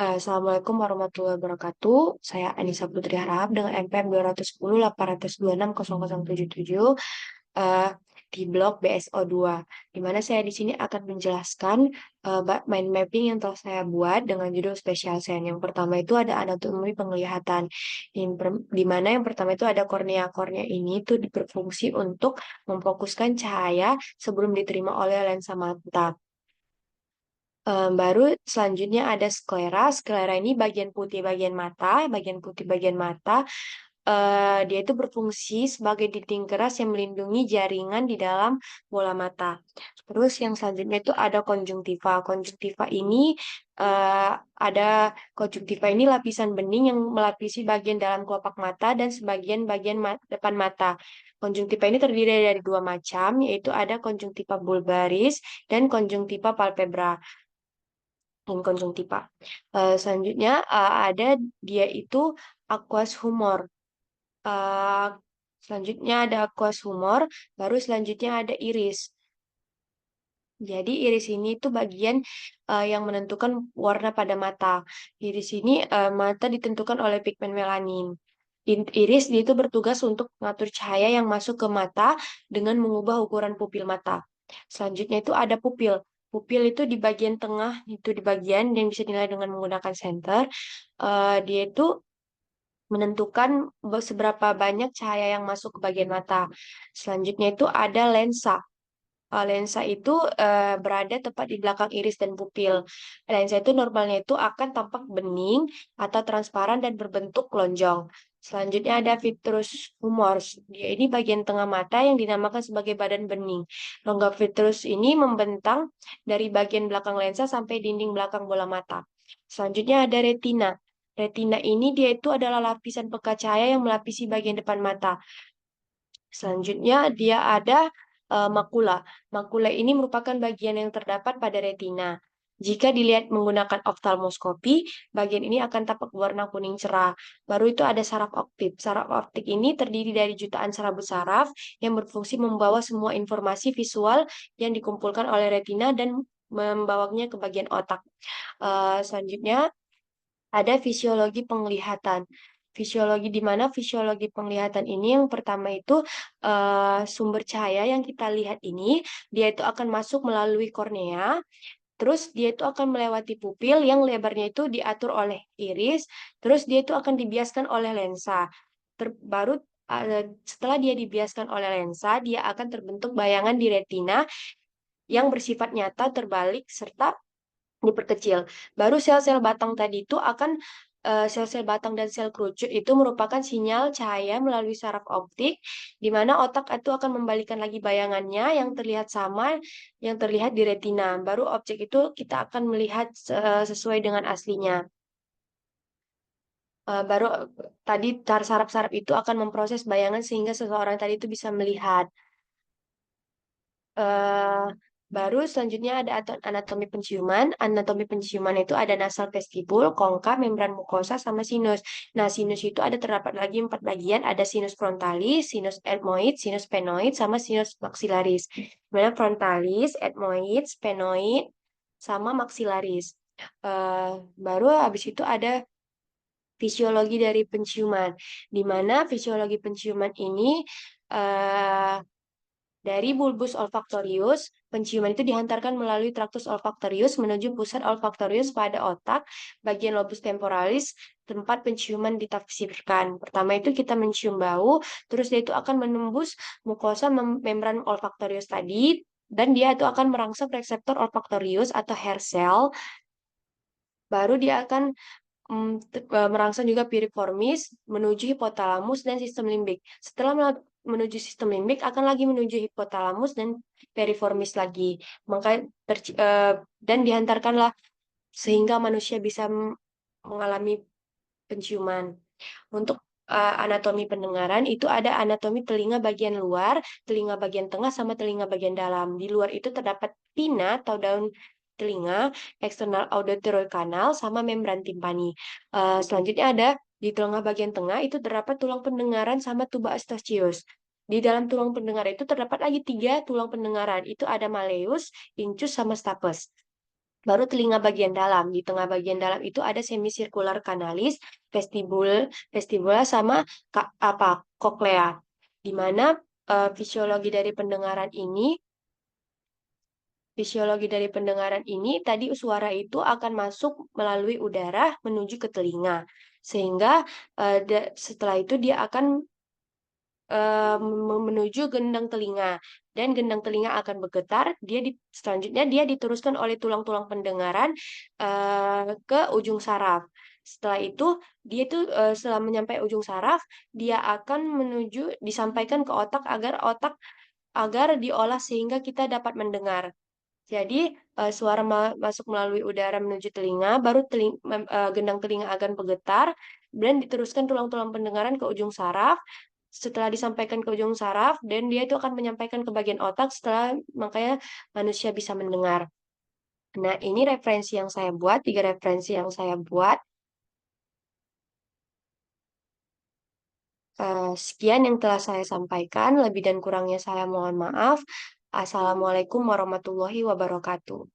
Assalamualaikum warahmatullahi wabarakatuh. Saya Anissa Putri Harahap dengan NPM 210 826 0077 di blog BSO2, di mana saya di sini akan menjelaskan mind mapping yang telah saya buat dengan judul Spatial Sense. Yang pertama itu ada anatomi penglihatan, di mana yang pertama itu ada kornea. Kornea ini tuh berfungsi untuk memfokuskan cahaya sebelum diterima oleh lensa mata. Baru selanjutnya ada sklera. Sklera ini bagian putih bagian mata, bagian putih bagian mata. Dia itu berfungsi sebagai dinding keras yang melindungi jaringan di dalam bola mata. Terus yang selanjutnya itu ada konjungtiva. Eh, ada konjungtiva ini lapisan bening yang melapisi bagian dalam kelopak mata dan sebagian bagian depan mata. Konjungtiva ini terdiri dari dua macam, yaitu ada konjungtiva bulbaris dan konjungtiva palpebra dan konjungtiva. Selanjutnya ada dia itu aqueous humor. Eh, Selanjutnya ada aqueous humor, baru selanjutnya ada iris. Jadi iris ini itu bagian yang menentukan warna pada mata. Iris ini mata ditentukan oleh pigmen melanin. Iris dia itu bertugas untuk mengatur cahaya yang masuk ke mata dengan mengubah ukuran pupil mata. Selanjutnya itu ada pupil. Pupil itu di bagian tengah, itu di bagian yang bisa dinilai dengan menggunakan senter. Dia itu menentukan seberapa banyak cahaya yang masuk ke bagian mata. Selanjutnya itu ada lensa. Lensa itu berada tepat di belakang iris dan pupil. Lensa itu normalnya itu akan tampak bening atau transparan dan berbentuk lonjong. Selanjutnya ada vitreous humors. Dia ini bagian tengah mata yang dinamakan sebagai badan bening. Rongga vitreous ini membentang dari bagian belakang lensa sampai dinding belakang bola mata. Selanjutnya ada retina. Retina ini dia itu adalah lapisan pekat cahaya yang melapisi bagian depan mata. Selanjutnya dia ada makula. Makula ini merupakan bagian yang terdapat pada retina. Jika dilihat menggunakan oftalmoskopi, bagian ini akan tampak berwarna kuning cerah. Baru itu ada saraf optik. Saraf optik ini terdiri dari jutaan serabut saraf yang berfungsi membawa semua informasi visual yang dikumpulkan oleh retina dan membawanya ke bagian otak. Selanjutnya ada fisiologi penglihatan. Fisiologi di mana fisiologi penglihatan ini yang pertama itu sumber cahaya yang kita lihat ini dia itu akan masuk melalui kornea, terus dia itu akan melewati pupil yang lebarnya itu diatur oleh iris, terus dia itu akan dibiaskan oleh lensa. Baru setelah dia dibiaskan oleh lensa, dia akan terbentuk bayangan di retina yang bersifat nyata terbalik serta diperkecil. Baru sel-sel batang tadi itu akan sel-sel batang dan sel kerucut itu merupakan sinyal cahaya melalui saraf optik, di mana otak itu akan membalikan lagi bayangannya yang terlihat sama yang terlihat di retina. Baru objek itu kita akan melihat sesuai dengan aslinya. Baru tadi saraf-saraf itu akan memproses bayangan sehingga seseorang tadi itu bisa melihat. eh Baru selanjutnya ada anatomi penciuman. Anatomi penciuman itu ada nasal vestibul, kongka, membran mukosa, sama sinus. Nah, sinus itu ada terdapat lagi 4 bagian. Ada sinus frontalis, sinus ethmoid, sinus sphenoid, sama sinus maxillaris. Mana frontalis, ethmoid, sphenoid, sama maxillaris. Eh Baru habis itu ada fisiologi dari penciuman, di mana fisiologi penciuman ini eh dari bulbus olfaktorius, penciuman itu dihantarkan melalui traktus olfaktorius menuju pusat olfaktorius pada otak, bagian lobus temporalis, tempat penciuman ditafsirkan. Pertama itu kita mencium bau, terus dia itu akan menembus mukosa membran olfaktorius tadi, dan dia itu akan merangsang reseptor olfaktorius atau hair cell, baru dia akan merangsang juga piriformis menuju hipotalamus dan sistem limbik. Setelah menuju sistem limbik akan lagi menuju hipotalamus dan periformis lagi. Maka dan dihantarkanlah sehingga manusia bisa mengalami penciuman. Untuk anatomi pendengaran itu ada anatomi telinga bagian luar, telinga bagian tengah, sama telinga bagian dalam. Di luar itu terdapat pina atau daun telinga, eksternal auditory canal, sama membran timpani. Selanjutnya ada di telinga bagian tengah itu terdapat tulang pendengaran sama tuba eustachius. Di dalam tulang pendengar itu terdapat lagi 3 tulang pendengaran. Itu ada malleus, incus, sama stapes. Baru telinga bagian dalam. Di tengah bagian dalam itu ada semicircular kanalis, vestibula sama koklea. Di mana fisiologi dari pendengaran ini tadi suara itu akan masuk melalui udara menuju ke telinga. Sehingga setelah itu dia akan menuju gendang telinga, dan gendang telinga akan bergetar. Selanjutnya dia diteruskan oleh tulang-tulang pendengaran ke ujung saraf. Setelah itu setelah menyampai ujung saraf, dia akan disampaikan ke otak agar diolah sehingga kita dapat mendengar. Jadi suara masuk melalui udara menuju telinga, baru gendang telinga akan bergetar dan diteruskan tulang-tulang pendengaran ke ujung saraf. Setelah disampaikan ke ujung saraf, dan dia itu akan menyampaikan ke bagian otak, makanya manusia bisa mendengar. Nah, ini referensi yang saya buat, 3 referensi yang saya buat. Sekian yang telah saya sampaikan, lebih dan kurangnya saya mohon maaf. Assalamualaikum warahmatullahi wabarakatuh.